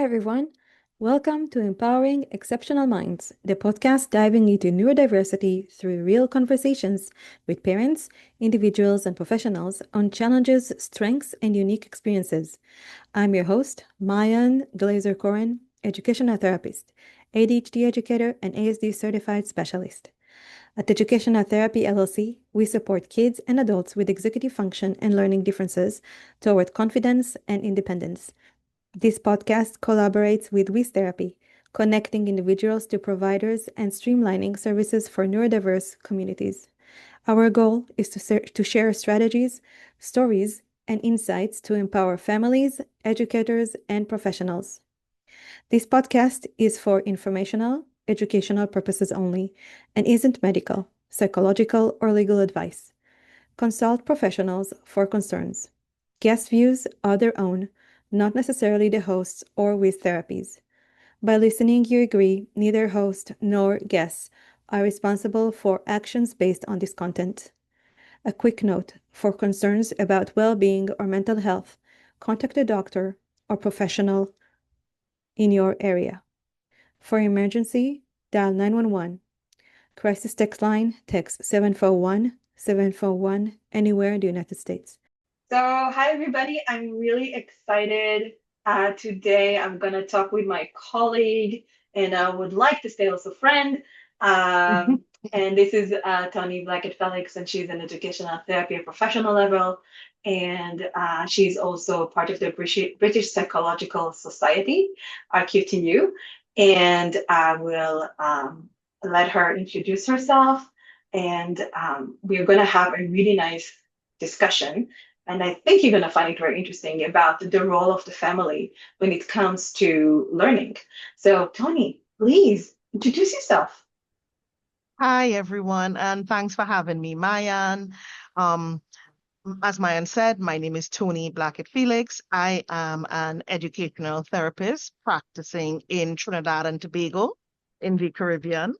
everyone. Welcome to Empowering Exceptional Minds, the podcast diving into neurodiversity through real conversations with parents, individuals, and professionals on challenges, strengths, and unique experiences. I'm your host, Mayan Glazer-Corin, educational therapist, ADHD educator, and ASD certified specialist. At Educational Therapy LLC, we support kids and adults with executive function and learning differences toward confidence and independence. This podcast collaborates with WIS Therapy, connecting individuals to providers and streamlining services for neurodiverse communities. Our goal is to share strategies, stories, and insights to empower families, educators, and professionals. This podcast is for informational, educational purposes only and isn't medical, psychological, or legal advice. Consult professionals for concerns. Guest views are their own, not necessarily the host's or with therapies. By listening, you agree neither host nor guests are responsible for actions based on this content. A quick note, for concerns about well-being or mental health, contact a doctor or professional in your area. For emergency, dial 911. Crisis text line, text 741-741 anywhere in the United States. So, hi everybody. I'm really excited. Today I'm going to talk with my colleague, and I would like to say also friend. And this is Toni Blackett-Felix, and she's an educational therapy at professional level. And she's also part of the British Psychological Society, RQTU. And I will let her introduce herself. And we're going to have a really nice discussion. And I think you're going to find it very interesting about the role of the family when it comes to learning. So, Toni, please introduce yourself. Hi, everyone, and thanks for having me, Mayan. As Mayan said, my name is Toni Blackett-Felix. I am an educational therapist practicing in Trinidad and Tobago in the Caribbean.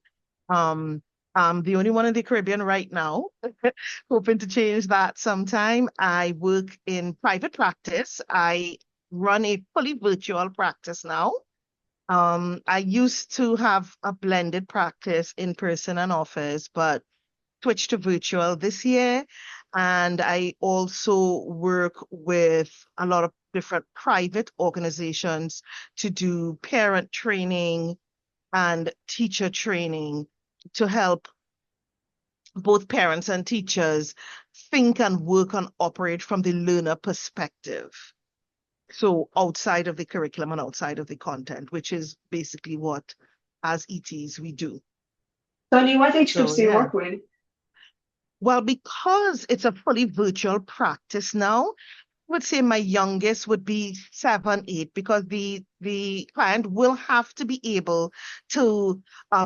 I'm the only one in the Caribbean right now, hoping to change that sometime. I work in private practice. I run a fully virtual practice now. I used to have a blended practice in person and office, but switched to virtual this year. And I also work with a lot of different private organizations to do parent training and teacher training to help both parents and teachers think and work and operate from the learner perspective. So outside of the curriculum and outside of the content, which is basically what, as ETs, we do. Toni, what age groups do you work with? Well, because it's a fully virtual practice now, I would say my youngest would be 7, 8, because the client will have to be able to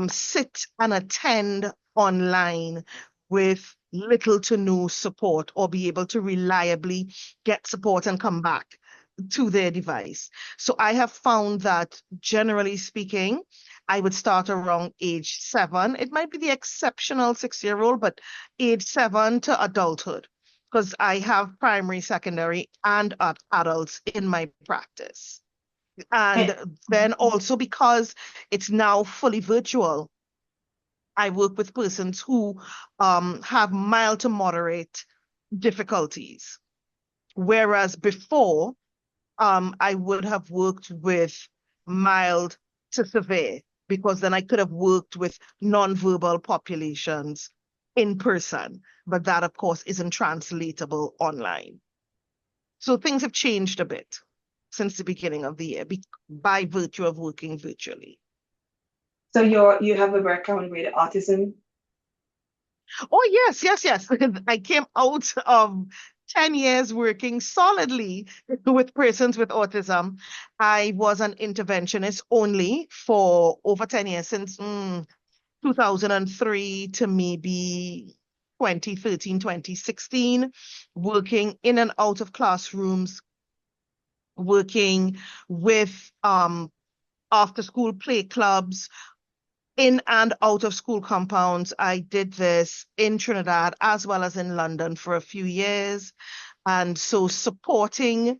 sit and attend online with little to no support, or be able to reliably get support and come back to their device. So I have found that, generally speaking, I would start around age 7. It might be the exceptional 6-year-old, but age 7 to adulthood, because I have primary, secondary, and adults in my practice. And then also, because it's now fully virtual, I work with persons who have mild to moderate difficulties. Whereas before, I would have worked with mild to severe, because then I could have worked with nonverbal populations in person. But that, of course, isn't translatable online. So things have changed a bit since the beginning of the year by virtue of working virtually. So you have a background with autism? Oh, yes. I came out of 10 years working solidly with persons with autism. I was an interventionist only for over 10 years, since 2003 to maybe 2013, 2016, working in and out of classrooms, working with after-school play clubs, in and out of school compounds. I did this in Trinidad as well as in London for a few years. And so supporting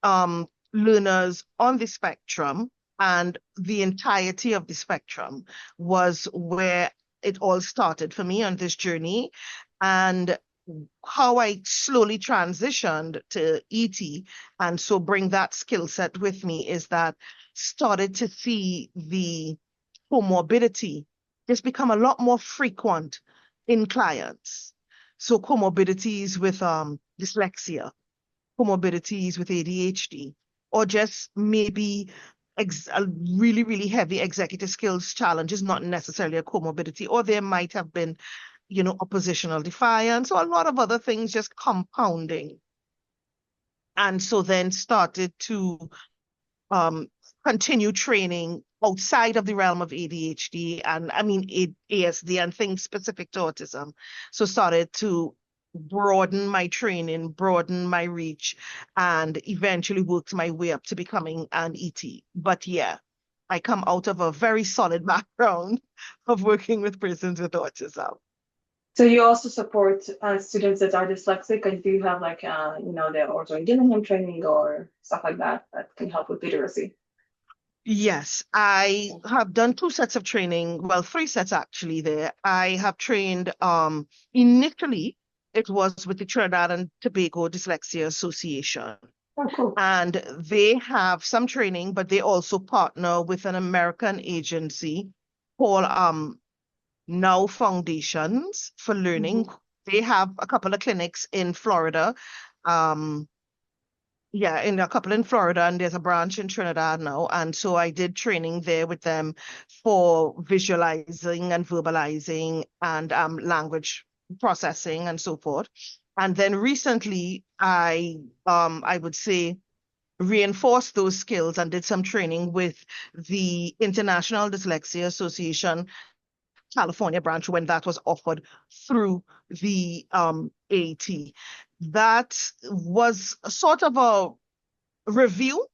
learners on the spectrum and the entirety of the spectrum was where it all started for me on this journey. And how I slowly transitioned to ET and so bring that skill set with me is that started to see the comorbidity just become a lot more frequent in clients. So comorbidities with dyslexia, comorbidities with ADHD, or just maybe a really, really heavy executive skills challenge is not necessarily a comorbidity, or there might have been, oppositional defiance or a lot of other things just compounding. And so then started to um, continue training outside of the realm of ADHD and I mean ASD and things specific to autism. So started to broaden my training, broaden my reach, and eventually worked my way up to becoming an ET. But yeah, I come out of a very solid background of working with persons with autism. So you also support students that are dyslexic, and do you have like the Orzo Gillingham training or stuff like that that can help with literacy? Yes, I have done 2 sets of training, well, 3 sets actually there. I have trained initially it was with the Trinidad and Tobago Dyslexia Association. Oh, cool. And they have some training, but they also partner with an American agency called Now Foundations for Learning. They have a couple of clinics in Florida. Yeah, in a couple in Florida, and there's a branch in Trinidad now. And so I did training there with them for visualizing and verbalizing and language processing and so forth. And then recently I would say reinforced those skills and did some training with the International Dyslexia Association California branch when that was offered through the AT. That was sort of a review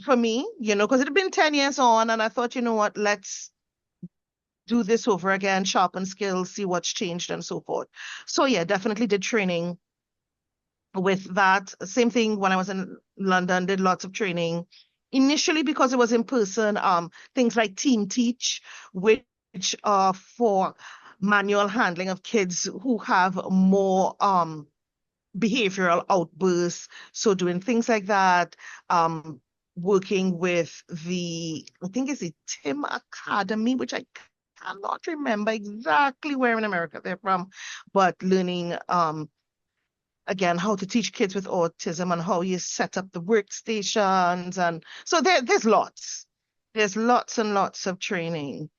for me, because it had been 10 years on, and I thought, you know what, let's do this over again, sharpen skills, see what's changed, and so forth. So yeah, definitely did training with that. Same thing when I was in London, did lots of training. Initially, because it was in person, things like Team Teach, which are for manual handling of kids who have more behavioral outbursts. So doing things like that, working with I think it's the Tim Academy, which I cannot remember exactly where in America they're from, but learning again how to teach kids with autism and how you set up the workstations. And so there's lots. There's lots and lots of training.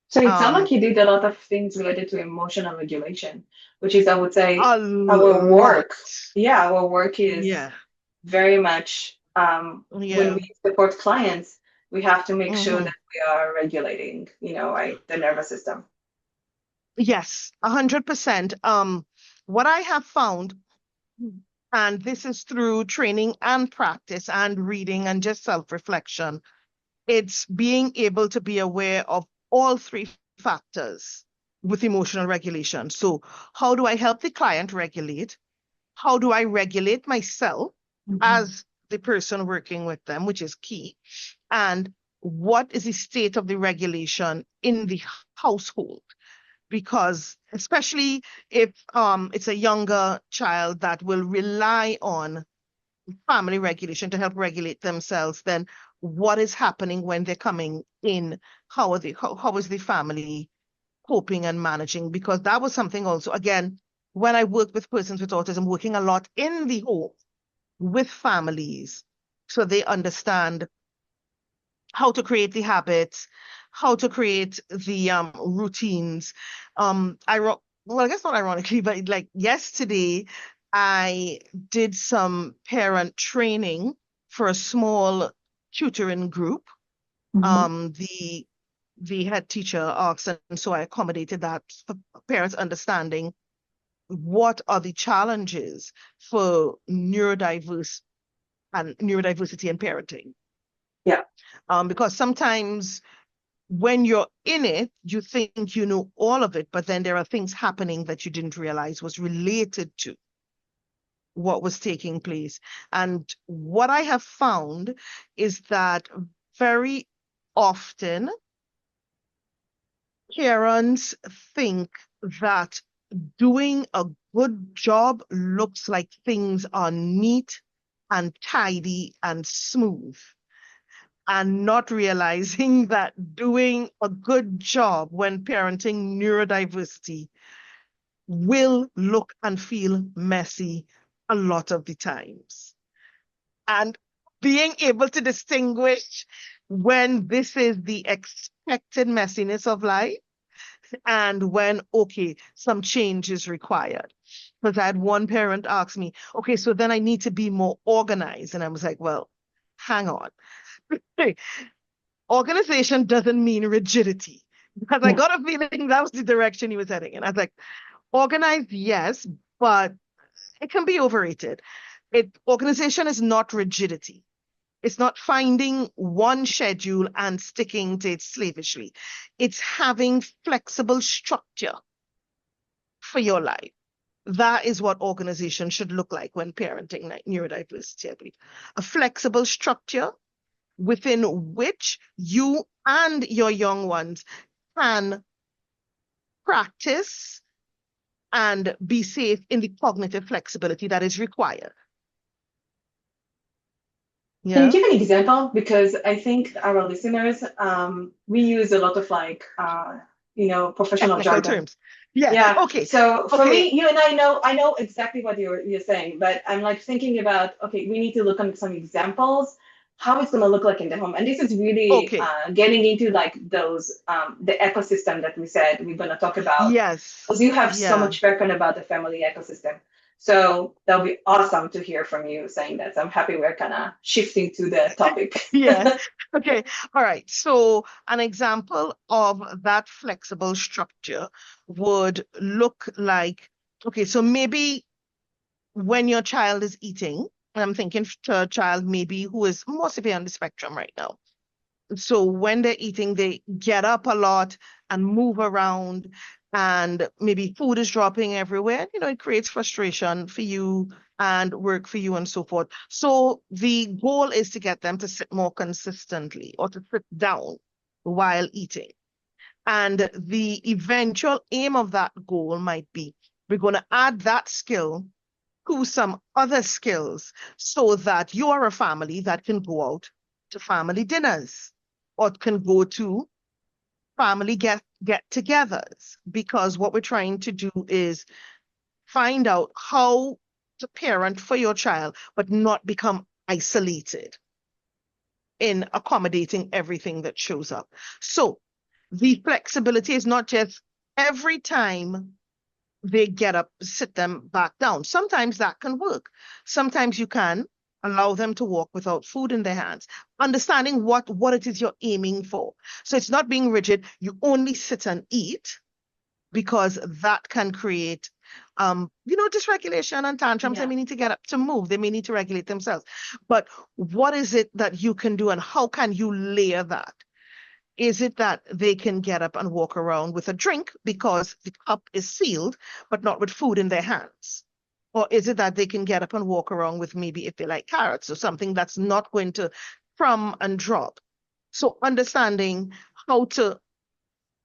So it sounds like you did a lot of things related to emotional regulation, which is, I would say, A our lot. work. Yeah, our work is Yeah. very much when Yeah. we support clients, we have to make sure Mhm. that we are regulating, right, the nervous system. Yes, 100%. What I have found, and this is through training and practice and reading and just self-reflection, it's being able to be aware of all 3 factors with emotional regulation. So, how do I help the client regulate? How do I regulate myself as the person working with them, which is key? And what is the state of the regulation in the household? Because especially if it's a younger child that will rely on family regulation to help regulate themselves, then what is happening when they're coming in? How is the family coping and managing? Because that was something also, again, when I worked with persons with autism, working a lot in the home with families, so they understand how to create the habits, how to create the routines. Well, I guess not ironically, but like yesterday, I did some parent training for a small tutoring group. The head teacher asked, and so I accommodated that for parents understanding what are the challenges for neurodiversity and parenting. Yeah. Because sometimes when you're in it, you think you know all of it, but then there are things happening that you didn't realize was related to what was taking place. And what I have found is that very often parents think that doing a good job looks like things are neat and tidy and smooth, and not realizing that doing a good job when parenting neurodiversity will look and feel messy a lot of the times. And being able to distinguish when this is the expected messiness of life and when, okay, some change is required. Because I had one parent ask me, okay, so then I need to be more organized. And I was like, well, hang on. Organization doesn't mean rigidity. Because I got a feeling that was the direction he was heading. And I was like, organized, yes, but it can be overrated. Organization is not rigidity. It's not finding one schedule and sticking to it slavishly. It's having flexible structure for your life. That is what organization should look like when parenting neurodiversity, I believe. A flexible structure within which you and your young ones can practice and be safe in the cognitive flexibility that is required. Can you Yeah. give an example? Because I think our listeners, we use a lot of professional Technical jargon. terms. Yeah. Yeah. Okay. So for Okay. me, you and I know exactly what you're saying, but I'm like thinking about, okay, we need to look at some examples, how it's going to look like in the home. And this is really Okay. getting into like those, the ecosystem that we said we're going to talk about. Yes. Because you have so Yeah. much background about the family ecosystem. So that'll be awesome to hear from you saying that. So I'm happy we're kind of shifting to the topic. Yeah. Okay. All right. So an example of that flexible structure would look like, okay, so maybe when your child is eating, and I'm thinking to a child maybe who is more severe on the spectrum right now. So when they're eating, they get up a lot and move around, and maybe food is dropping everywhere. It creates frustration for you and work for you and so forth. So the goal is to get them to sit more consistently or to sit down while eating. And the eventual aim of that goal might be, we're going to add that skill to some other skills so that you are a family that can go out to family dinners or can go to family get-togethers, because what we're trying to do is find out how to parent for your child but not become isolated in accommodating everything that shows up. So the flexibility is not just every time they get up, sit them back down. Sometimes that can work. Sometimes you can allow them to walk without food in their hands, understanding what it is you're aiming for. So it's not being rigid. You only sit and eat, because that can create, dysregulation and tantrums. Yeah. They may need to get up to move. They may need to regulate themselves. But what is it that you can do, and how can you layer that? Is it that they can get up and walk around with a drink because the cup is sealed, but not with food in their hands? Or is it that they can get up and walk around with, maybe if they like carrots or something that's not going to crumb and drop? So understanding how to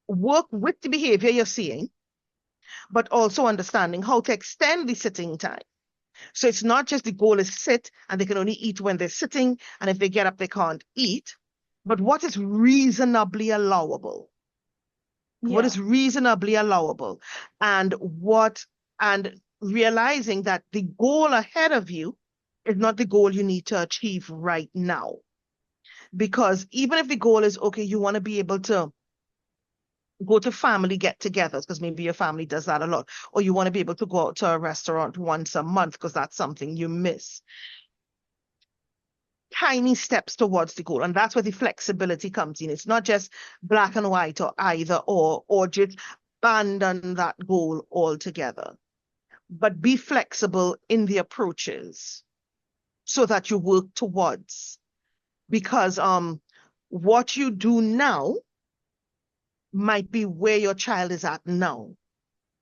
work with the behavior you're seeing, but also understanding how to extend the sitting time. So it's not just the goal is sit and they can only eat when they're sitting, and if they get up, they can't eat. But what is reasonably allowable? What is reasonably allowable? And realizing that the goal ahead of you is not the goal you need to achieve right now. Because even if the goal is, okay, you want to be able to go to family get-togethers, because maybe your family does that a lot, or you want to be able to go out to a restaurant once a month because that's something you miss. Tiny steps towards the goal. And that's where the flexibility comes in. It's not just black and white or either or just abandon that goal altogether. But be flexible in the approaches so that you work towards. Because what you do now might be where your child is at now,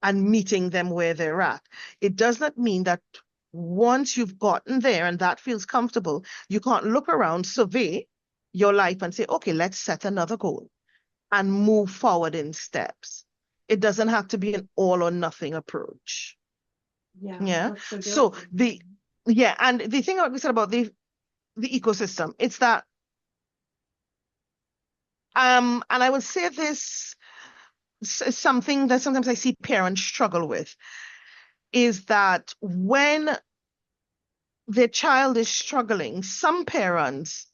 and meeting them where they're at. It does not mean that once you've gotten there and that feels comfortable, you can't look around, survey, your life and say, okay, let's set another goal and move forward in steps. It doesn't have to be an all or nothing approach. Yeah. That's so So good. and the thing we said about the ecosystem, it's that and I would say this is something that sometimes I see parents struggle with, is that when their child is struggling, some parents,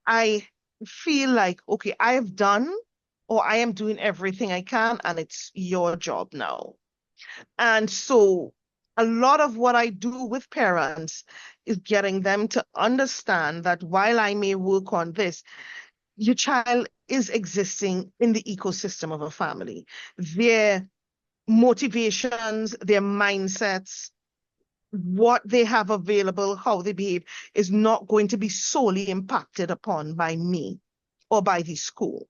I feel like, okay, I have done or I am doing everything I can and it's your job now. And so a lot of what I do with parents is getting them to understand that while I may work on this, your child is existing in the ecosystem of a family. Their motivations, their mindsets, what they have available, how they behave, is not going to be solely impacted upon by me or by the school.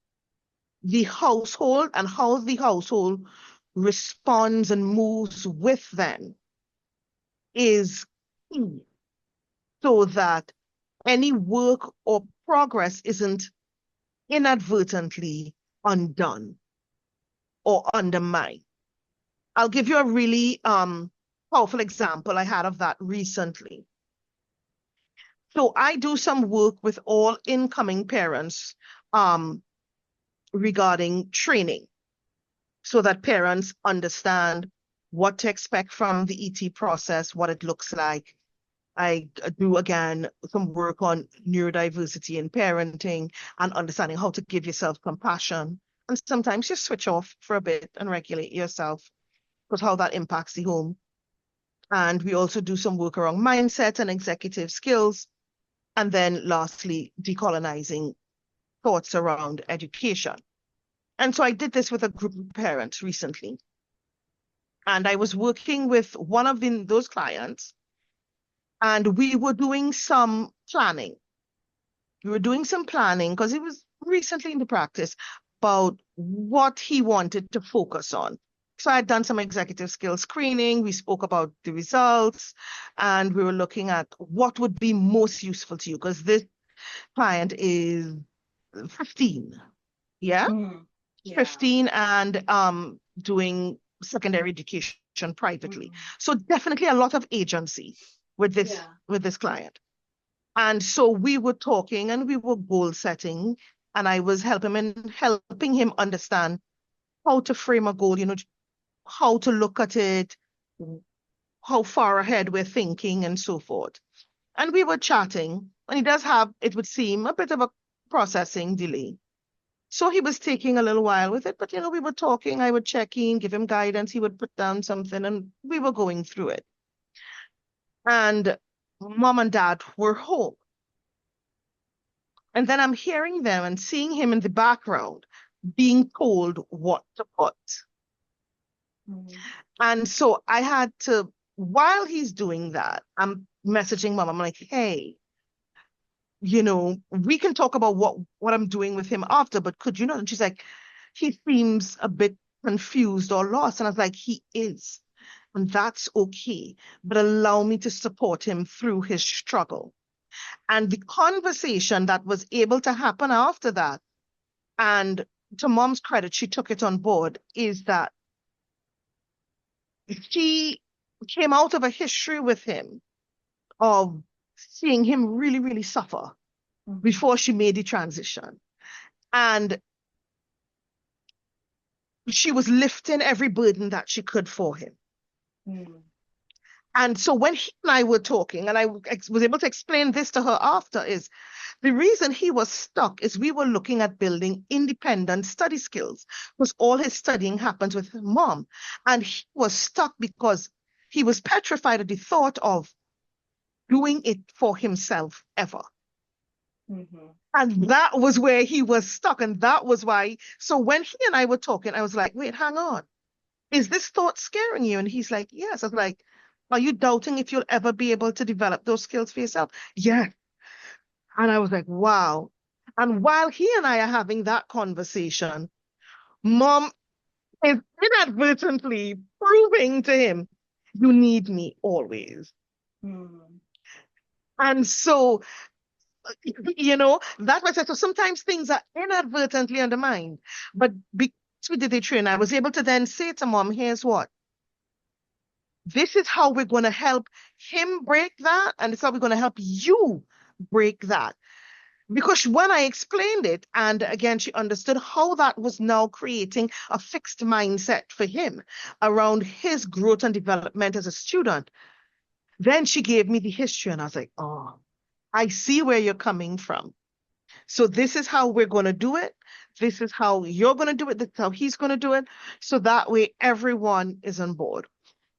The household and how the household responds and moves with them is key, so that any work or progress isn't inadvertently undone or undermined. I'll give you a really powerful example I had of that recently. So I do some work with all incoming parents regarding training, so that parents understand what to expect from the ET process, what it looks like. I do, again, some work on neurodiversity in parenting and understanding how to give yourself compassion. And sometimes just switch off for a bit and regulate yourself, because how that impacts the home. And we also do some work around mindset and executive skills. And then lastly, decolonizing thoughts around education. And so I did this with a group of parents recently. And I was working with one of those clients, and we were doing some planning. We were doing some planning because he was recently in the practice about what he wanted to focus on. So I had done some executive skills screening. We spoke about the results, and we were looking at what would be most useful to you, because this client is 15. Yeah? 15 and doing secondary education privately. So definitely a lot of agency with this client. And so we were talking and we were goal setting, and I was helping him understand how to frame a goal, how to look at it, how far ahead we're thinking, and so forth. And we were chatting, and he does have, it would seem, a bit of a processing delay. So he was taking a little while with it, but we were talking, I would check in, give him guidance, he would put down something, and we were going through it. And mom and dad were home. And then I'm hearing them and seeing him in the background being told what to put. And so I had to, while he's doing that, I'm messaging mom. I'm like, hey, we can talk about what I'm doing with him after, but could you not? And she's like, he seems a bit confused or lost. And I was like, he is. And that's okay. But allow me to support him through his struggle. And the conversation that was able to happen after that, and to mom's credit, she took it on board, is that she came out of a history with him of seeing him really, really suffer before she made the transition. And she was lifting every burden that she could for him. And so when he and I were talking, and I was able to explain this to her after, is the reason he was stuck is we were looking at building independent study skills, because all his studying happens with his mom. And he was stuck because he was petrified at the thought of doing it for himself ever. And that was where he was stuck. And that was why. So when he and I were talking, I was like, wait, hang on. Is this thought scaring you? And he's like, yes. I was like, are you doubting if you'll ever be able to develop those skills for yourself? Yeah. And I was like, wow. And while he and I are having that conversation, mom is inadvertently proving to him, you need me always. And so That was it. So sometimes things are inadvertently undermined. But because we did the training, I was able to then say to mom, here's what. This is how we're going to help him break that, and it's how we're going to help you break that. Because when I explained it, and again, she understood how that was now creating a fixed mindset for him around his growth and development as a student. Then she gave me the history, and I was like, oh, I see where you're coming from. So this is how we're going to do it. This is how you're going to do it. This is how he's going to do it. So that way everyone is on board.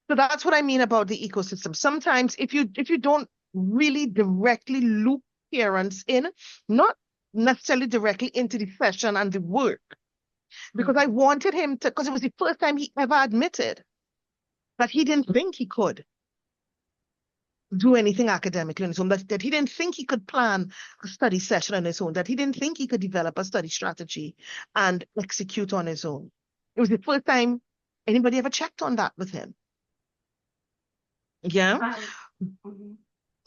So that's what I mean about the ecosystem. Sometimes if you don't really directly loop parents in, not necessarily directly into the session and the work, because I wanted him to, because it was the first time he ever admitted that he didn't think he could do anything academically on his own, that he didn't think he could plan a study session on his own, that he didn't think he could develop a study strategy and execute on his own. It was the first time anybody ever checked on that with him. Yeah.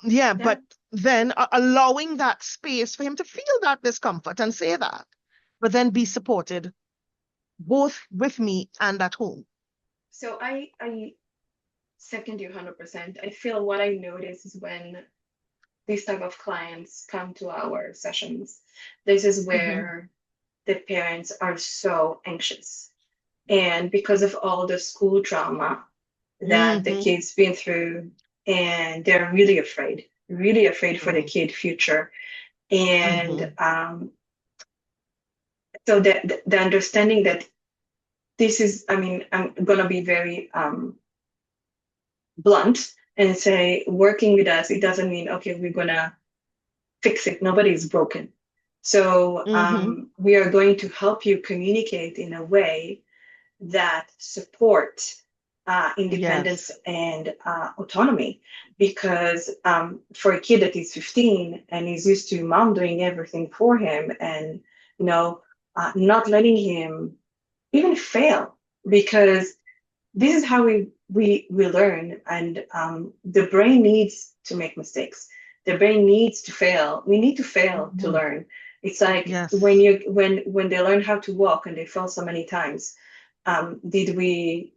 Yeah, but then allowing that space for him to feel that discomfort and say that, but then be supported both with me and at home. So I second you 100%. I feel what I notice is when these type of clients come to our sessions, this is where the parents are so anxious. And because of all the school trauma that the kids been through, and they're really afraid for the kid future. And so the understanding that this is, I mean, I'm gonna be very blunt and say, working with us, it doesn't mean, okay, we're gonna fix it. Nobody's broken. So we are going to help you communicate in a way that support independence and autonomy. Because for a kid that is 15 and is used to mom doing everything for him, and not letting him even fail, because this is how we learn, and the brain needs to make mistakes. The brain needs to fail. We need to fail to learn. It's like when they learn how to walk and they fall so many times. Did we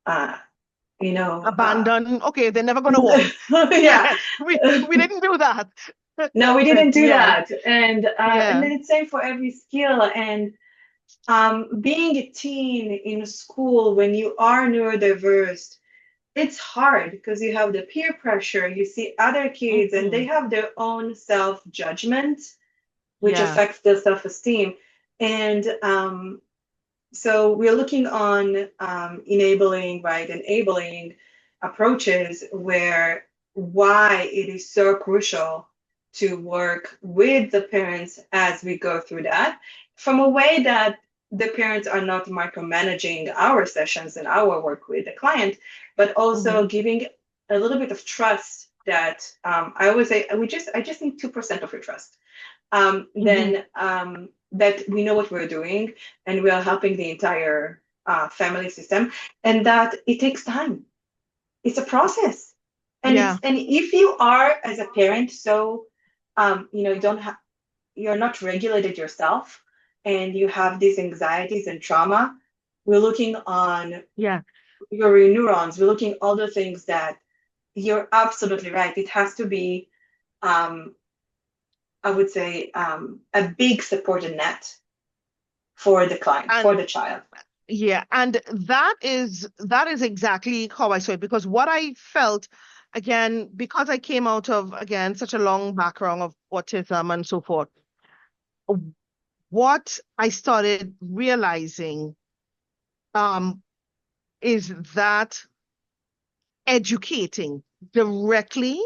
abandon? Okay, they're never gonna walk. Yeah. we didn't do that. No, we didn't do that. And then it's same for every skill. And being a teen in school when you are neurodiverse, it's hard because you have the peer pressure. You see other kids and they have their own self-judgment, which affects their self-esteem. And so we're looking on enabling approaches where why it is so crucial to work with the parents as we go through that, from a way that the parents are not micromanaging our sessions and our work with the client, but also giving a little bit of trust that I always say, I just need 2% of your trust. Then that we know what we're doing and we are helping the entire family system, and that it takes time. It's a process. And and if you are as a parent, so you're not regulated yourself and you have these anxieties and trauma, we're looking on your neurons, we're looking all the things that you're absolutely right. It has to be I would say a big supported net for the client, for the child. Yeah, and that is exactly how I saw it, because what I felt, again, because I came out of, again, such a long background of autism and so forth, what I started realizing is that directly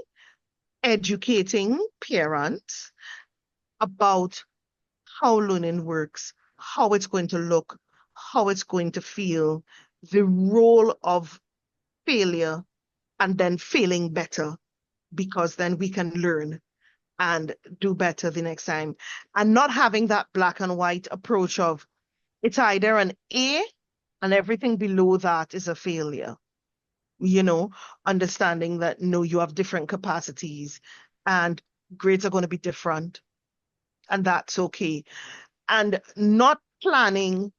educating parents about how learning works, how it's going to look, how it's going to feel, the role of failure, and then failing better, because then we can learn and do better the next time. And not having that black and white approach of it's either an A and everything below that is a failure. Understanding that, no, you have different capacities and grades are going to be different, and that's okay. And not planning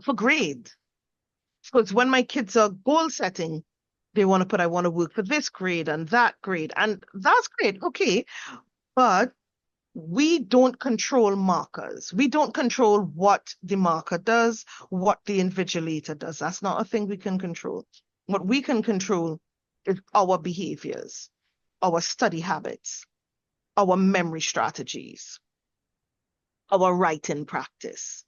for grades. Because when my kids are goal setting, they want to put, I want to work for this grade and that grade. And that's great, okay. But we don't control markers. We don't control what the marker does, what the invigilator does. That's not a thing we can control. What we can control is our behaviors, our study habits, our memory strategies, our writing practice,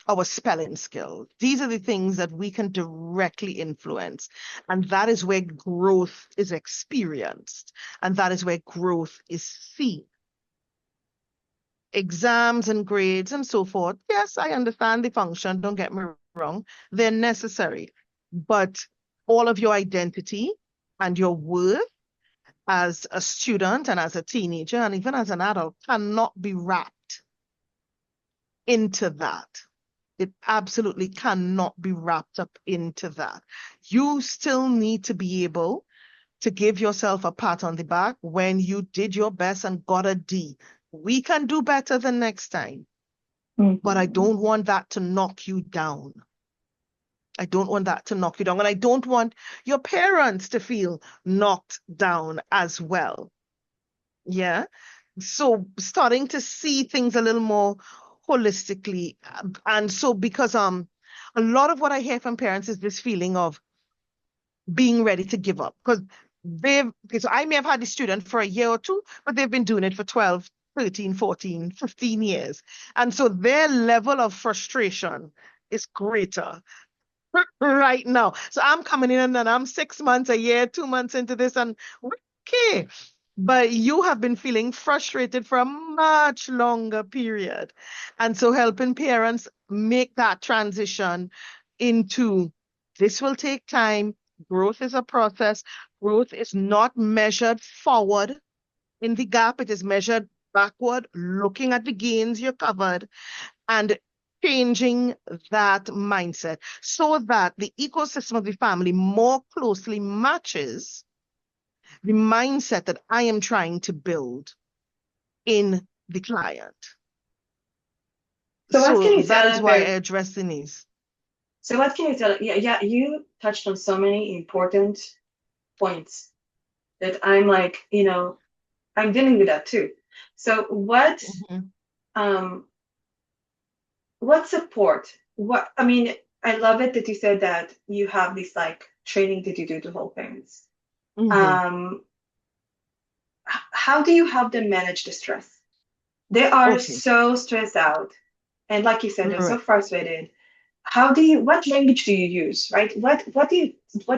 our spelling skills. These are the things that we can directly influence. And that is where growth is experienced. And that is where growth is seen. Exams and grades and so forth. Yes, I understand the function. Don't get me wrong. They're necessary. But all of your identity and your worth as a student and as a teenager and even as an adult cannot be wrapped into that. It absolutely cannot be wrapped up into that. You still need to be able to give yourself a pat on the back when you did your best and got a D. We can do better the next time. But I don't want that to knock you down. I don't want that to knock you down. And I don't want your parents to feel knocked down as well. Yeah. So starting to see things a little more holistically. And so because a lot of what I hear from parents is this feeling of being ready to give up. Because so I may have had the student for a year or two, but they've been doing it for 12, 13, 14, 15 years. And so their level of frustration is greater right now. So I'm coming in and then I'm 6 months, a year, 2 months into this, and okay. But you have been feeling frustrated for a much longer period. And so helping parents make that transition into this will take time. Growth is a process. Growth is not measured forward in the gap. It is measured backward, looking at the gains you covered and changing that mindset so that the ecosystem of the family more closely matches the mindset that I am trying to build in the client. So what can you that tell is why I address the needs. So what can you tell? Yeah, you touched on so many important points that I'm like, I'm dealing with that too. So what support? I love it that you said that you have this like training that you do to help parents. How do you help them manage the stress? They are so stressed out, and like you said, they're so frustrated. What language do you use, right? What do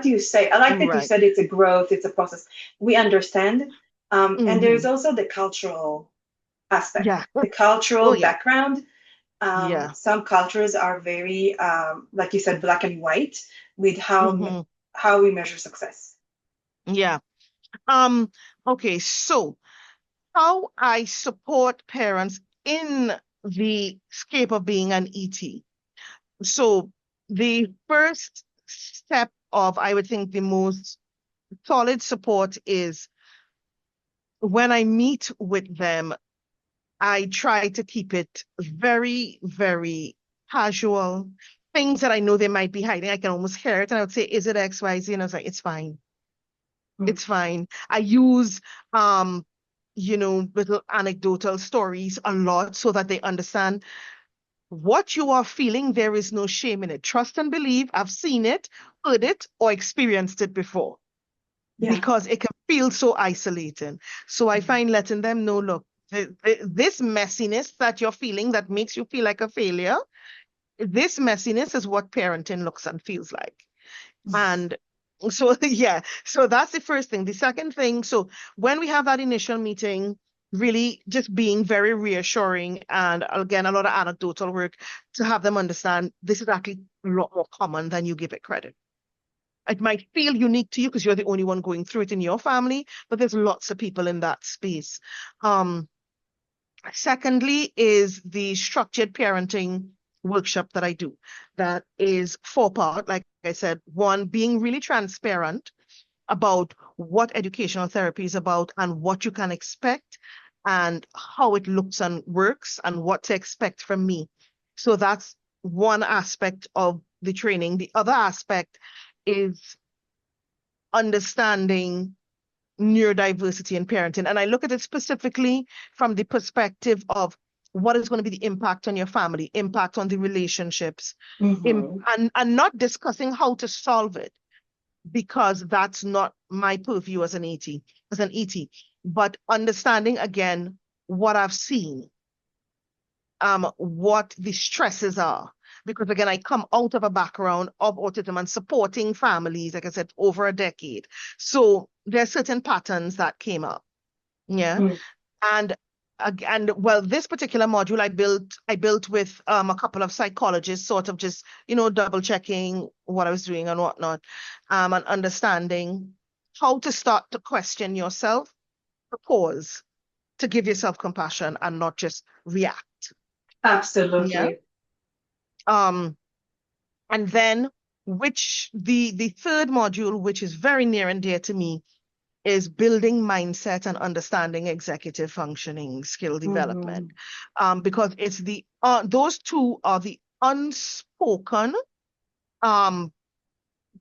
you say? I like that you said it's a growth, it's a process. We understand. And there's also the cultural aspect, the cultural background. Some cultures are very, like you said, black and white with how we measure success. Yeah. Okay, so how I support parents in the scape of being an ET. So the first step of, I would think, the most solid support is when I meet with them, I try to keep it very, very casual. Things that I know they might be hiding, I can almost hear it. And I would say, is it X, Y, Z? And I was like, it's fine. It's fine. I use, little anecdotal stories a lot so that they understand what you are feeling. There is no shame in it. Trust and believe. I've seen it, heard it, or experienced it before. Because it can feel so isolating. So I find letting them know, look, this messiness that you're feeling that makes you feel like a failure, this messiness is what parenting looks and feels like. And so, so that's the first thing. The second thing, so when we have that initial meeting, really just being very reassuring and again, a lot of anecdotal work to have them understand this is actually a lot more common than you give it credit. It might feel unique to you because you're the only one going through it in your family, but there's lots of people in that space. Secondly is the structured parenting workshop that I do. That is 4-part, like I said. 1, being really transparent about what educational therapy is about and what you can expect and how it looks and works and what to expect from me. So that's one aspect of the training. The other aspect is understanding neurodiversity in parenting. And I look at it specifically from the perspective of what is going to be the impact on your family, impact on the relationships, and not discussing how to solve it, because that's not my purview as an ET, but understanding again what I've seen, what the stresses are. Because again, I come out of a background of autism and supporting families, like I said, over a decade. So there are certain patterns that came up. Yeah. And well, this particular module I built with a couple of psychologists, sort of just, double checking what I was doing and whatnot, and understanding how to start to question yourself, to pause, to give yourself compassion and not just react. Absolutely. Yeah. And then the third module, which is very near and dear to me, is building mindset and understanding executive functioning skill development. Because it's those two are the unspoken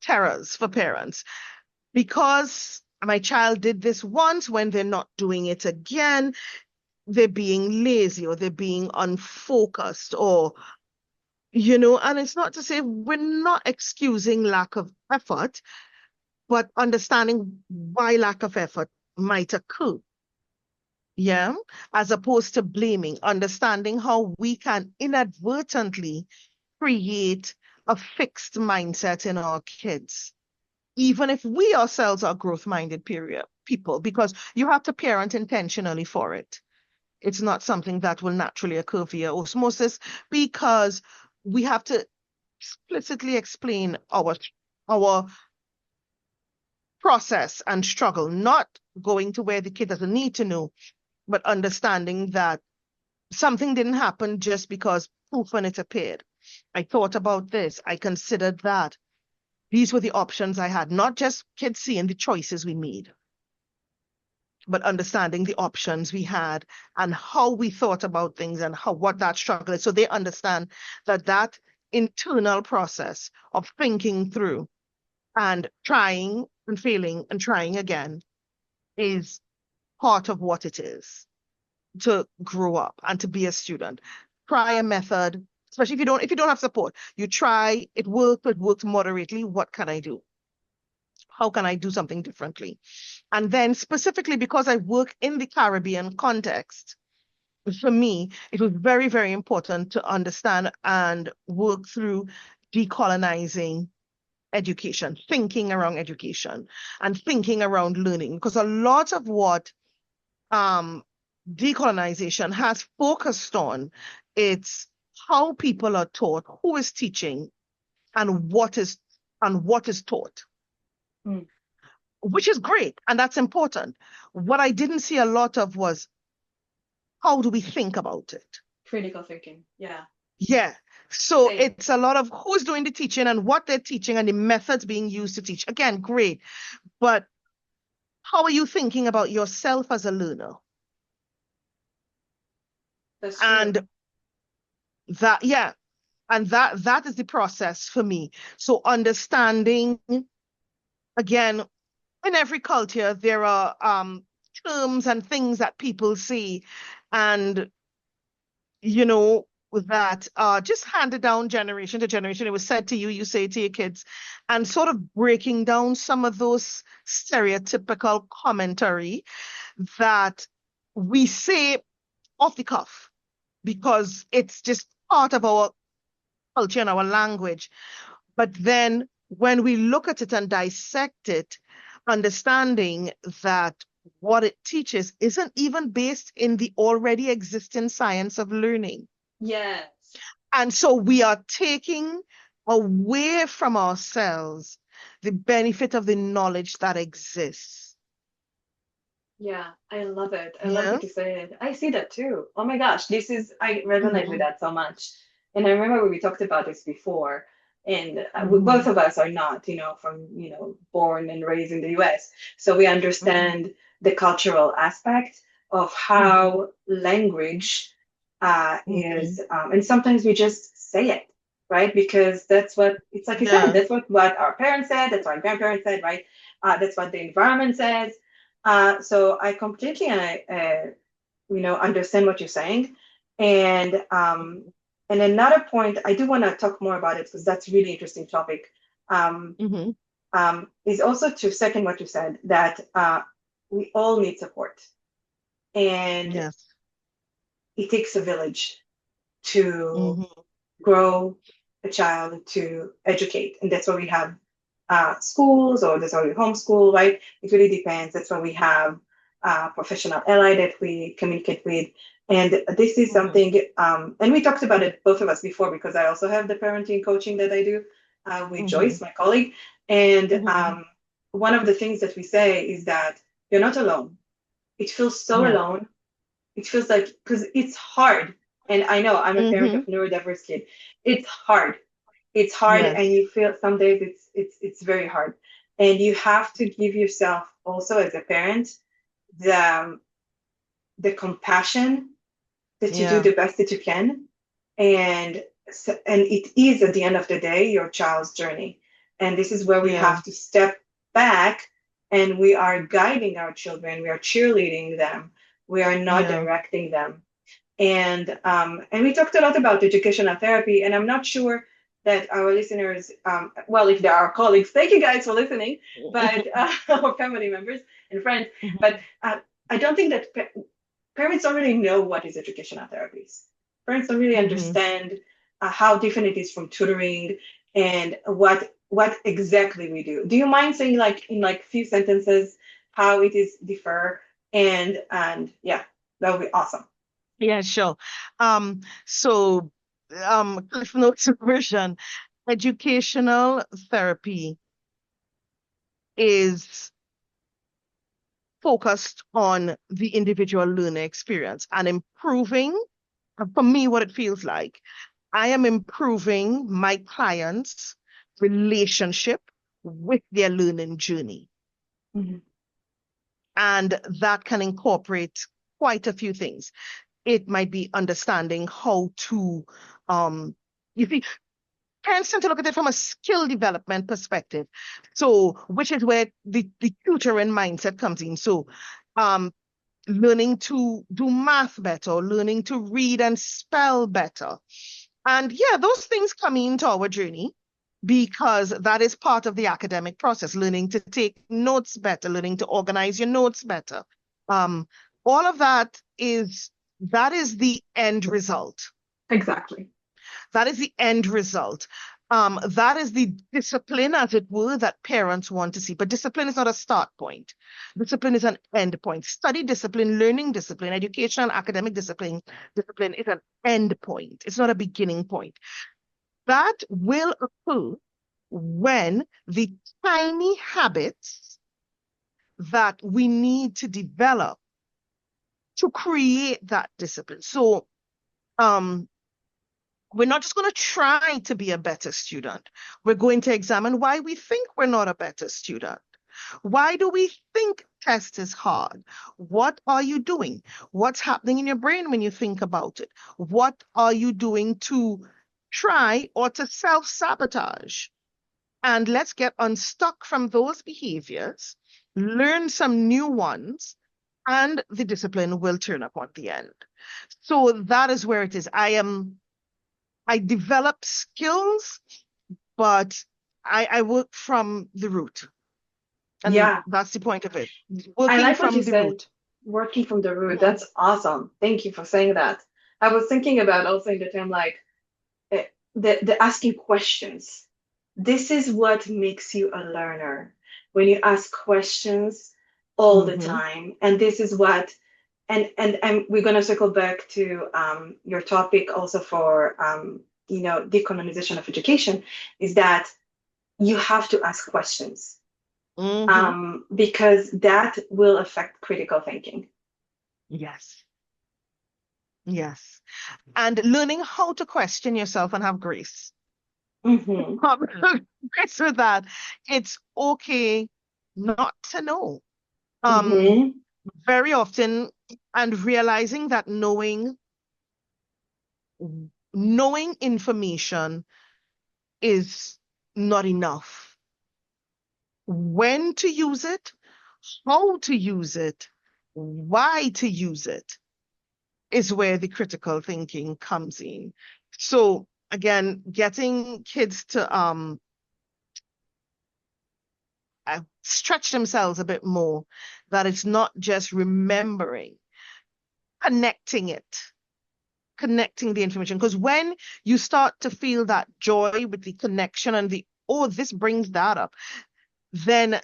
terrors for parents. Because my child did this once, when they're not doing it again, they're being lazy or they're being unfocused, or and it's not to say we're not excusing lack of effort, but understanding why lack of effort might occur. Yeah, as opposed to blaming, understanding how we can inadvertently create a fixed mindset in our kids, even if we ourselves are growth-minded people, because you have to parent intentionally for it. It's not something that will naturally occur via osmosis, because we have to explicitly explain our process and struggle, not going to where the kid doesn't need to know, but understanding that something didn't happen just because poof, when it appeared. I thought about this, I considered that. These were the options I had, not just kids seeing the choices we made, but understanding the options we had and how we thought about things and what that struggle is. So they understand that internal process of thinking through and trying and failing and trying again is part of what it is to grow up and to be a student. Try a method, especially if you don't have support. You try, it worked moderately. What can I do? How can I do something differently? And then specifically because I work in the Caribbean context, for me, it was very, very important to understand and work through decolonizing education, thinking around education and thinking around learning, because a lot of what decolonization has focused on, it's how people are taught, who is teaching, and what is taught. Which is great, and that's important. What I didn't see a lot of was, how do we think about it? Critical thinking, yeah. Yeah. So it's a lot of who's doing the teaching and what they're teaching and the methods being used to teach. Again, great. But how are you thinking about yourself as a learner? That's true. And that is the process for me. So understanding, again, in every culture, there are terms and things that people say, and that just handed down generation to generation. It was said to you, you say to your kids, and sort of breaking down some of those stereotypical commentary that we say off the cuff because it's just part of our culture and our language. But then when we look at it and dissect it, understanding that what it teaches isn't even based in the already existing science of learning. Yes. And so we are taking away from ourselves the benefit of the knowledge that exists. Yeah, I love it. I love what you said. I see that too. Oh my gosh, I resonate with that so much. And I remember we talked about this before. And both of us are not, from, born and raised in the US. So we understand the cultural aspect of how language is, and sometimes we just say it, right? Because that's what, it's like you said, that's what our parents said, that's what our grandparents said, right? That's what the environment says. So I completely, understand what you're saying. And another point, I do want to talk more about it because that's a really interesting topic. Is also to second what you said, that we all need support, and it takes a village to grow a child, to educate, and that's why we have schools, or that's why we homeschool, right? It really depends. That's why we have professional ally that we communicate with. And this is something, and we talked about it, both of us, before, because I also have the parenting coaching that I do with Joyce, my colleague. And one of the things that we say is that you're not alone. It feels so alone. It feels like, because it's hard. And I know I'm a parent of neurodiverse kid. It's hard. It's hard, and you feel some days it's very hard. And you have to give yourself also, as a parent, the compassion that you do the best that you can. And it is, at the end of the day, your child's journey. And this is where we have to step back, and we are guiding our children. We are cheerleading them. We are not directing them. And we talked a lot about educational therapy, and I'm not sure that our listeners, well, if there are colleagues, thank you guys for listening, but or family members and friends, but I don't think that parents don't really know what is educational therapies. Parents don't really understand how different it is from tutoring, and what exactly we do. Do you mind saying, like, in like few sentences, how it is differ? And yeah, that would be awesome. Yeah, sure. So Cliff Notes version, educational therapy is focused on the individual learner experience and improving, for me, what it feels like, I am improving my client's relationship with their learning journey. And that can incorporate quite a few things. It might be understanding how to, you see, parents tend to look at it from a skill development perspective. So, which is where the tutoring mindset comes in. So, learning to do math better, learning to read and spell better. And yeah, those things come into our journey because that is part of the academic process, learning to take notes better, learning to organize your notes better. All of that is the end result. Exactly. That is the end result. That is the discipline, as it were, that parents want to see. But discipline is not a start point. Discipline is an end point. Study discipline, learning discipline, educational, academic discipline is an end point. It's not a beginning point. That will occur when the tiny habits that we need to develop to create that discipline. So, we're not just going to try to be a better student. We're going to examine why we think we're not a better student. Why do we think test is hard? What are you doing? What's happening in your brain when you think about it? What are you doing to try or to self-sabotage? And let's get unstuck from those behaviors, learn some new ones, and the discipline will turn up on the end. So that is where it is. I develop skills, but I work from the root. And that's the point of it. I like what you said, root. Working from the root. That's awesome. Thank you for saying that. I was thinking about also in the term, like, the asking questions. This is what makes you a learner, when you ask questions all the time. And this is what, and we're going to circle back to your topic also for decolonization of education, is that you have to ask questions, because that will affect critical thinking. Yes. And learning how to question yourself and have grace. Mm-hmm. With that, it's okay not to know. Um, Mm-hmm. Very often, and realizing that knowing information is not enough. When to use it, how to use it, why to use it is where the critical thinking comes in. So again, getting kids to stretch themselves a bit more, that it's not just remembering, connecting it, connecting the information. Because when you start to feel that joy with the connection and oh, this brings that up, then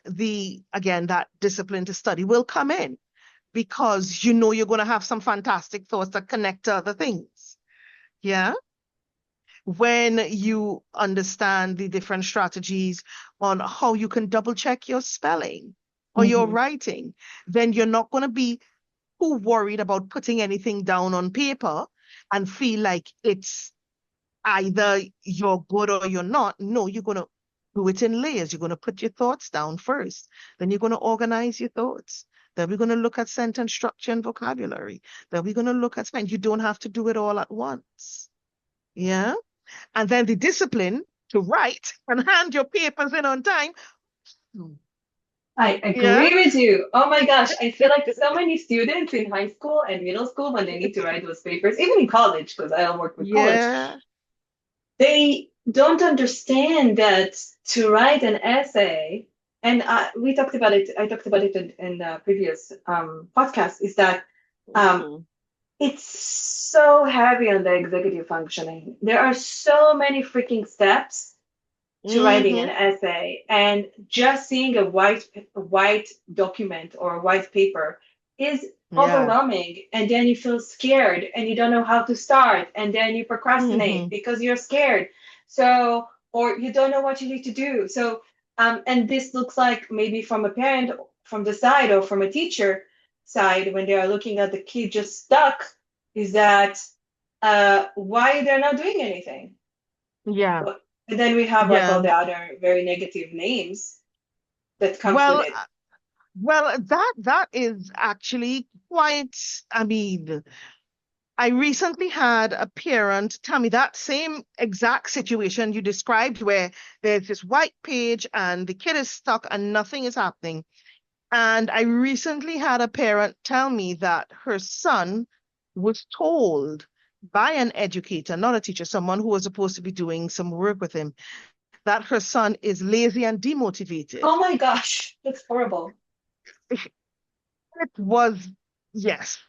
again, that discipline to study will come in, because you know you're going to have some fantastic thoughts that connect to other things. Yeah. When you understand the different strategies on how you can double check your spelling or your Mm-hmm. writing, then you're not going to be too worried about putting anything down on paper and feel like it's either you're good or you're not. No, you're going to do it in layers. You're going to put your thoughts down first. Then you're going to organize your thoughts. Then we're going to look at sentence structure and vocabulary. Then we're going to look at spelling. You don't have to do it all at once. Yeah. And then the discipline to write and hand your papers in on time. I Yeah. agree with you. Oh my gosh, I feel like so many students in high school and middle school, when they need to write those papers, even in college, because I don't work with college, Yeah. they don't understand that to write an essay, and we talked about it, I talked about it in the previous podcast, is that um, Mhm. it's so heavy on the executive functioning. There are so many freaking steps to writing an Mhm. essay, and just seeing a white document or a white paper is Yeah. overwhelming, and then you feel scared and you don't know how to start, and then you procrastinate Mhm. because you're scared, so, or you don't know what you need to do. So and this looks like, maybe from a parent from the side or from a teacher side, when they are looking at the kid just stuck, is that why they're not doing anything. Yeah. And then we have like all Yeah. the other very negative names that comes with Well, it. that is actually quite, I mean, I recently had a parent tell me that same exact situation you described, where there's this white page and the kid is stuck and nothing is happening. And I recently had a parent tell me that her son was told by an educator, not a teacher, someone who was supposed to be doing some work with him, that her son is lazy and demotivated. Oh my gosh, that's horrible. It was, yes.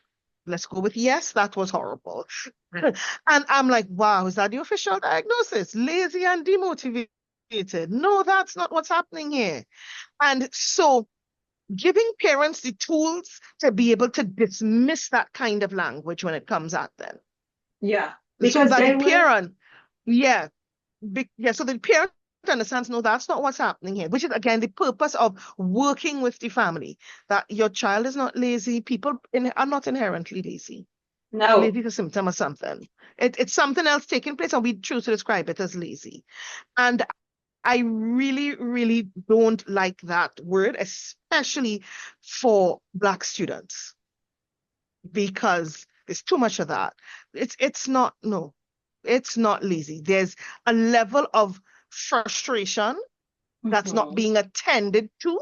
Let's go with yes, that was horrible. And I'm like, wow, is that the official diagnosis? Lazy and demotivated. No, that's not what's happening here. And so giving parents the tools to be able to dismiss that kind of language when it comes at them. Yeah, So because that the they will. parent, yeah, so the parent understands, no, that's not what's happening here, which is again the purpose of working with the family, that your child is not lazy. People are not inherently lazy. No. Lazy is a symptom of something. It's something else taking place, and we choose to describe it as lazy. And I really, really don't like that word, especially for Black students, because there's too much of that. It's not, no, it's not lazy. There's a level of frustration that's not Mhm. being attended to,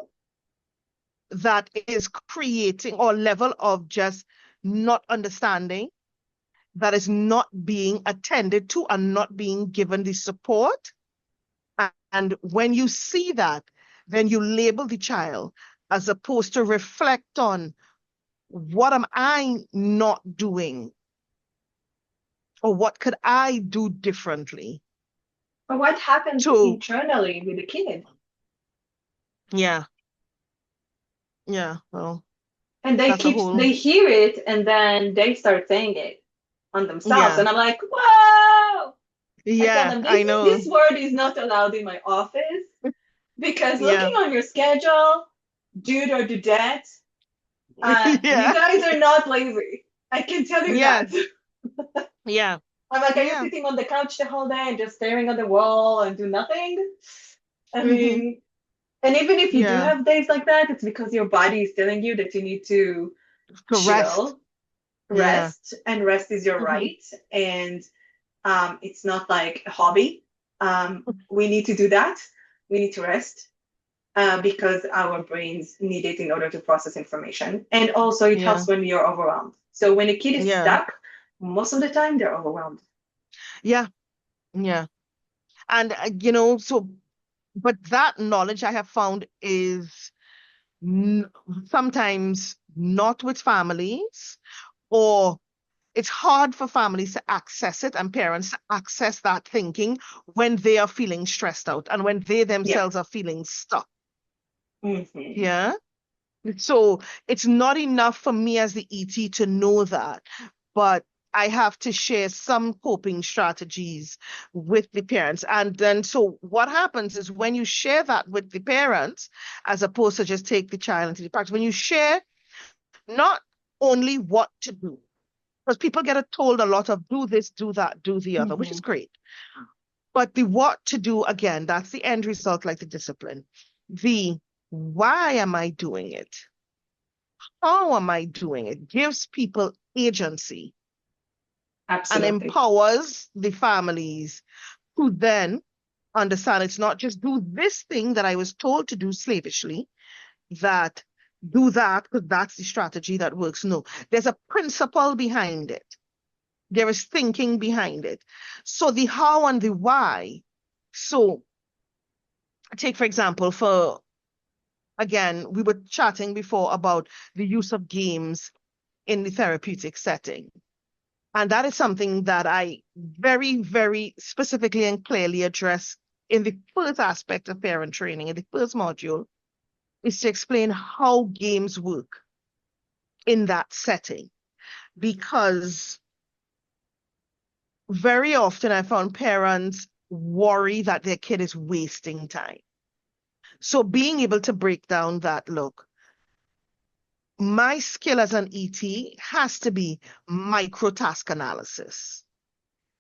that is creating, or level of just not understanding that is not being attended to and not being given the support. And when you see that, then you label the child, as opposed to reflect on, what am I not doing, or what could I do differently But what happens to, internally with the kid? yeah, yeah, well, And that's a whole, they hear it and then they start saying it on themselves. yeah, And I'm like, whoa! I tell yeah, them I this know, word is not allowed in my office, because yeah, looking on your schedule, dude or dudette, you yeah, guys are not lazy. I can tell you yeah, that. yeah. I'm like, are you Yeah. sitting on the couch the whole day and just staring at the wall and do nothing? I Mm-hmm. mean, and even if you do Yeah. have days like that, it's because your body is telling you that you need to To rest. chill, Yeah. rest, and rest is your Mm-hmm. right. And it's not like a hobby. We need to do that. We need to rest because our brains need it in order to process information. And also, it Yeah. helps when you're overwhelmed. So when a kid is Yeah. stuck, most of the time they're overwhelmed. Yeah. Yeah. And so, but that knowledge I have found is n sometimes not with families, or it's hard for families to access it and parents to access that thinking when they are feeling stressed out and when they Yeah. themselves are feeling stuck. Hmm. Yeah. So it's not enough for me as the ET to know that, but I have to share some coping strategies with the parents. And then, so what happens is when you share that with the parents, as opposed to just take the child into the practice, when you share not only what to do, because people get told a lot of do this, do that, do the other, which is Hmm. great. But the what to do, again, that's the end result, like the discipline. The why am I doing it? How am I doing it? Gives people agency and Absolutely. empowers the families who then understand it's not just do this thing that I was told to do slavishly, that do that because that's the strategy that works. No, there's a principle behind it. There is thinking behind it. So the how and the why. So take, for example, again, we were chatting before about the use of games in the therapeutic setting. And that is something that I very, very specifically and clearly address in the first aspect of parent training, in the first module, is to explain how games work in that setting. Because very often I found parents worry that their kid is wasting time. So being able to break down that, look, my skill as an ET has to be micro task analysis.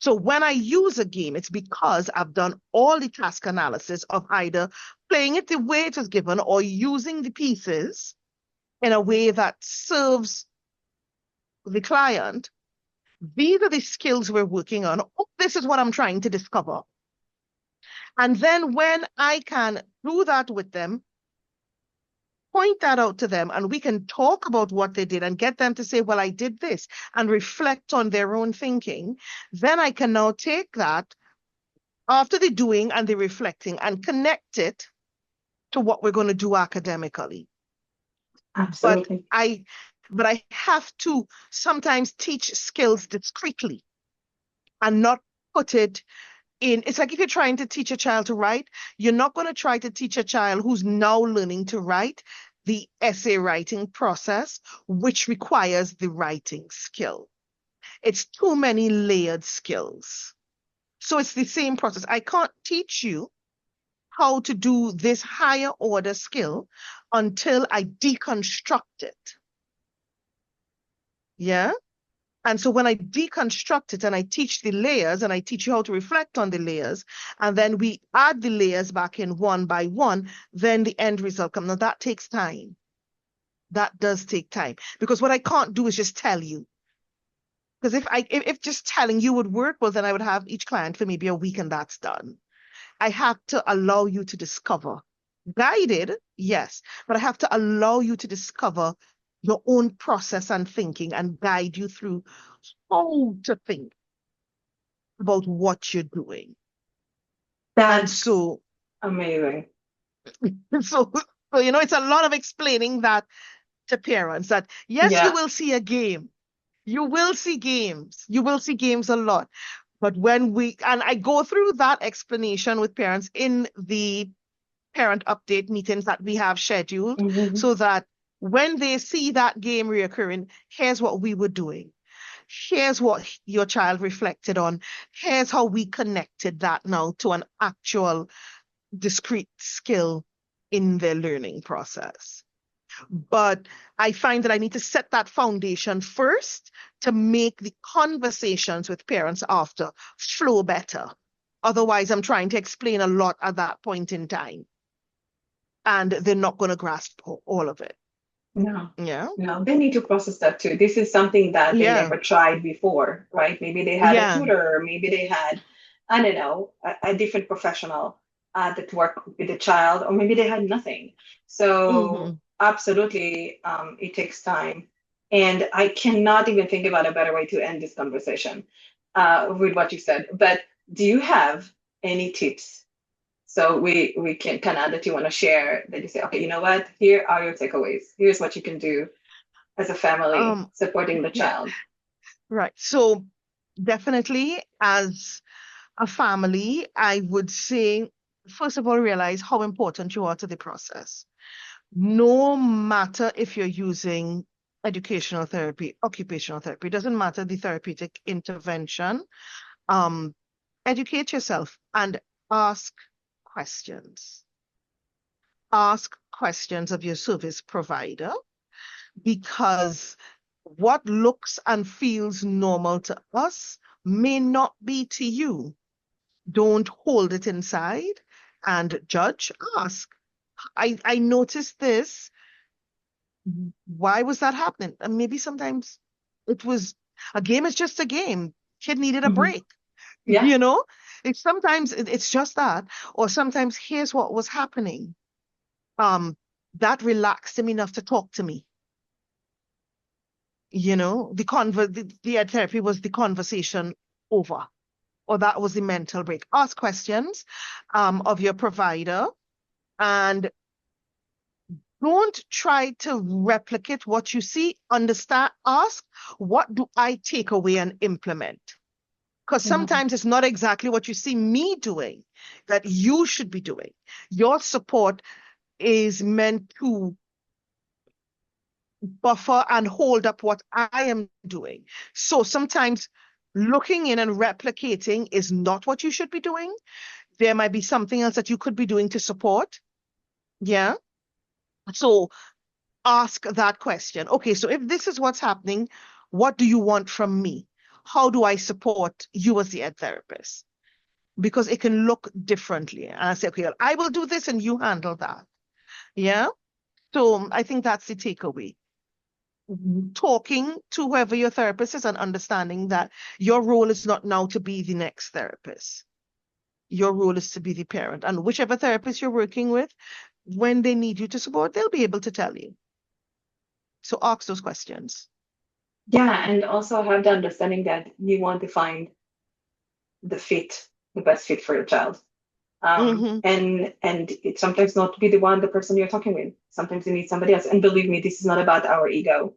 So when I use a game, it's because I've done all the task analysis of either playing it the way it was given or using the pieces in a way that serves the client. These are the skills we're working on. Oh, this is what I'm trying to discover. And then when I can do that with them, point that out to them, and we can talk about what they did and get them to say, well, I did this, and reflect on their own thinking, then I can now take that after the doing and the reflecting and connect it to what we're going to do academically. But Absolutely. I have to sometimes teach skills discreetly and not put it in. It's like if you're trying to teach a child to write, you're not going to try to teach a child who's now learning to write the essay writing process, which requires the writing skill. It's too many layered skills. So it's the same process. I can't teach you how to do this higher order skill until I deconstruct it. Yeah. And so when I deconstruct it and I teach the layers and I teach you how to reflect on the layers, and then we add the layers back in one by one, then the end result comes. Now that takes time. That does take time, because what I can't do is just tell you. Because if just telling you would work, well, then I would have each client for maybe a week and that's done. I have to allow you to discover. Guided, yes, but I have to allow you to discover your own process and thinking and guide you through how to think about what you're doing. And That's so, amazing. so, it's a lot of explaining that to parents that yes, you Yeah. will see a game. You will see games. You will see games a lot. But and I go through that explanation with parents in the parent update meetings that we have scheduled, Hmm. so that when they see that game reoccurring, here's what we were doing. Here's what your child reflected on. Here's how we connected that now to an actual discrete skill in their learning process. But I find that I need to set that foundation first to make the conversations with parents after flow better. Otherwise, I'm trying to explain a lot at that point in time, and they're not going to grasp all of it. No, Yeah. no, they need to process that too. This is something that they Yeah. never tried before, right? Maybe they had a Yeah. tutor, or maybe they had, I don't know, a different professional that worked with the child, or maybe they had nothing. So Hmm. absolutely, it takes time. And I cannot even think about a better way to end this conversation with what you said. But do you have any tips? So we can kind of that you want to share that you say, okay, you know what? Here are your takeaways. Here's what you can do as a family Um, supporting the yeah, child. right. So definitely as a family, I would say, first of all, realize how important you are to the process. No matter if you're using educational therapy, occupational therapy, doesn't matter the therapeutic intervention. Um, Educate yourself and ask questions. Ask questions of your service provider, because what looks and feels normal to us may not be to you. Don't hold it inside and judge. Ask. I noticed this. Why was that happening? And maybe sometimes it was a game is just a game. Kid needed a Mhm. break, Yeah. you know? Sometimes it's just that, or sometimes here's what was happening. Um, that relaxed him enough to talk to me. The ed therapy was the conversation over, or that was the mental break. Ask questions of your provider, and don't try to replicate what you see. Understand, ask, what do I take away and implement? Because Mhm. sometimes it's not exactly what you see me doing that you should be doing. Your support is meant to buffer and hold up what I am doing. So sometimes looking in and replicating is not what you should be doing. There might be something else that you could be doing to support. Yeah. So ask that question. Okay, so if this is what's happening, what do you want from me? How do I support you as the ed therapist? Because it can look differently. And I say, okay, well, I will do this and you handle that. Yeah. So I think that's the takeaway. Talking to whoever your therapist is and understanding that your role is not now to be the next therapist. Your role is to be the parent. And whichever therapist you're working with, when they need you to support, they'll be able to tell you. So ask those questions. Yeah, and also have the understanding that you want to find the fit, the best fit for your child. Mm-hmm. And it's sometimes not to be the person you're talking with. Sometimes you need somebody else. And believe me, this is not about our ego.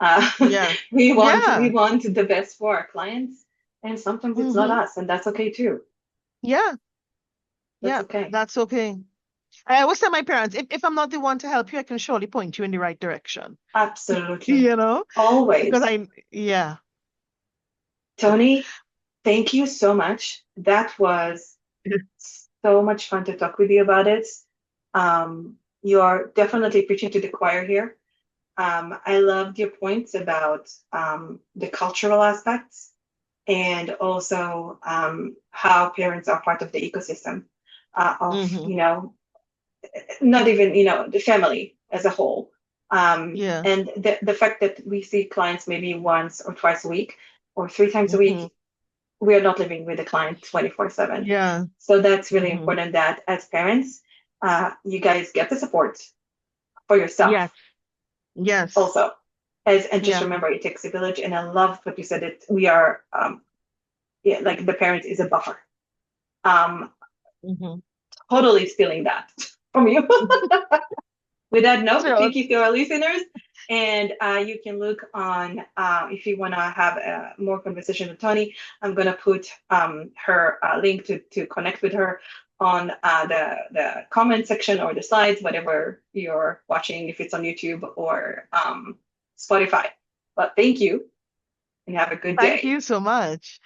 Uh, Yeah. we Yeah. want the best for our clients, and sometimes it's not Mm-hmm. us, and that's okay too. Yeah. That's Yeah. okay. That's okay. I always tell my parents, if I'm not the one to help you, I can surely point you in the right direction. Absolutely. You know? Because Always. yeah. Toni, thank you so much. That was so much fun to talk with you about it. You are definitely preaching to the choir here. I loved your points about the cultural aspects and also how parents are part of the ecosystem of, Mm-hmm. not even, the family as a whole. Yeah. And the fact that we see clients maybe once or twice a week or three times a Mm-hmm. week, we are not living with the client 24/7. Yeah. So that's really Mm-hmm. important that as parents, you guys get the support for Yes. yourself Yes. also. And just Yeah. remember, it takes a village. And I love what you said, that we are, yeah, like the parent is a buffer. Um, Mm-hmm. Totally stealing that from you. With that note, So thank you to our listeners. And you can look on, if you want to have a more conversation with Toni, I'm going to put her link to connect with her on the comment section or the slides, whatever you're watching, if it's on YouTube or Spotify. But thank you and have a good thank day. you so much.